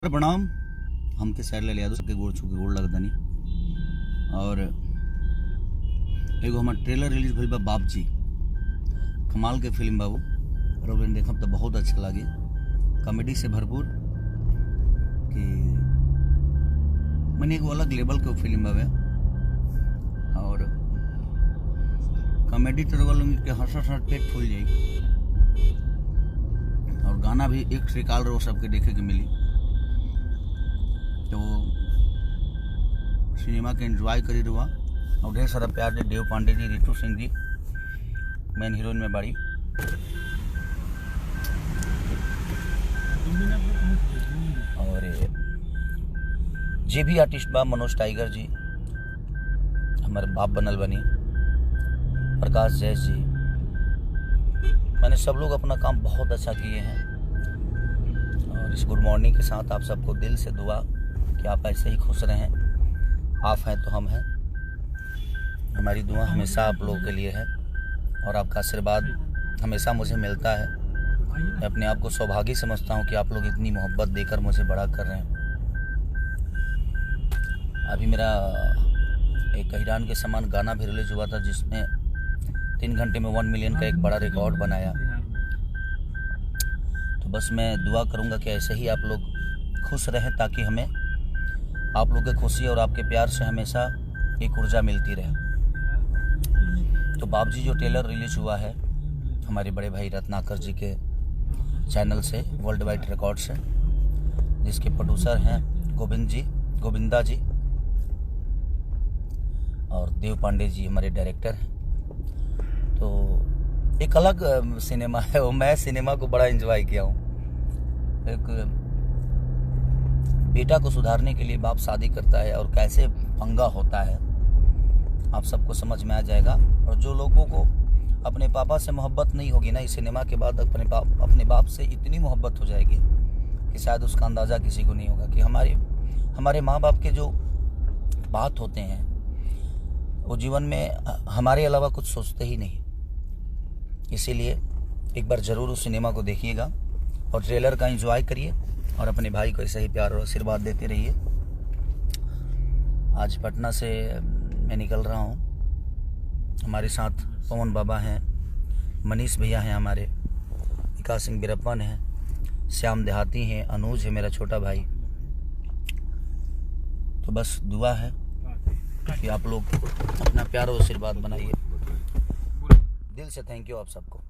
प्रणाम। हमके सैर ले लिया दो सबके गोड़ छुके गोड़ लगता नहीं। और एगो हमार ट्रेलर रिलीज भइल बा बाबजी, कमाल के फिल्म बाबू रोबन देखब तो बहुत अच्छा लगी। कॉमेडी से भरपूर कि मैंने एगो अलग लेवल के फिल्म बावे और कॉमेडी तो रोल के हंस पेट फूल जाई और गाना भी एक से काल रो सबके देखे के मिली। तो सिनेमा के एंजॉय करी रुआ और ढेर सारा प्यार दे। देव पांडे जी, रितु सिंह जी मेन हीरोइन में बाड़ी। और जे भी आर्टिस्ट बा, मनोज टाइगर जी हमारे बाप बनल बनी, प्रकाश जैस जी, मैंने सब लोग अपना काम बहुत अच्छा किए हैं। और इस गुड मॉर्निंग के साथ आप सबको दिल से दुआ कि आप ऐसे ही खुश रहें। आप हैं तो हम हैं। हमारी दुआ हमेशा आप लोगों के लिए है और आपका आशीर्वाद हमेशा मुझे मिलता है। मैं अपने आप को सौभाग्य समझता हूँ कि आप लोग इतनी मोहब्बत देकर मुझे बड़ा कर रहे हैं। अभी मेरा एक हैरान के समान गाना भी रिलीज हुआ था जिसने 3 घंटे में 1 मिलियन का एक बड़ा रिकॉर्ड बनाया। तो बस मैं दुआ करूँगा कि ऐसे ही आप लोग खुश रहें ताकि हमें आप लोग की खुशी और आपके प्यार से हमेशा एक ऊर्जा मिलती रहे। तो बाबजी जो ट्रेलर रिलीज हुआ है हमारे बड़े भाई रत्नाकर जी के चैनल से, वर्ल्ड वाइड रिकॉर्ड से, जिसके प्रोड्यूसर हैं गोविंदा जी और देव पांडे जी हमारे डायरेक्टर हैं। तो एक अलग सिनेमा है वो। मैं सिनेमा को बड़ा एंजॉय किया हूँ। एक बेटा को सुधारने के लिए बाप शादी करता है और कैसे पंगा होता है आप सबको समझ में आ जाएगा। और जो लोगों को अपने पापा से मोहब्बत नहीं होगी ना, इस सिनेमा के बाद अपने बाप से इतनी मोहब्बत हो जाएगी कि शायद उसका अंदाज़ा किसी को नहीं होगा कि हमारे माँ बाप के जो बात होते हैं वो जीवन में हमारे अलावा कुछ सोचते ही नहीं। इसीलिए एक बार ज़रूर उस सिनेमा को देखिएगा और ट्रेलर का एंजॉय करिए और अपने भाई को ऐसे ही प्यार और आशीर्वाद देते रहिए। आज पटना से मैं निकल रहा हूँ। हमारे साथ पवन बाबा हैं, मनीष भैया हैं, हमारे विकास सिंह बिरप्पन हैं, श्याम देहाती हैं, अनुज है मेरा छोटा भाई। तो बस दुआ है कि आप लोग अपना प्यार और आशीर्वाद बनाइए। दिल से थैंक यू आप सबको।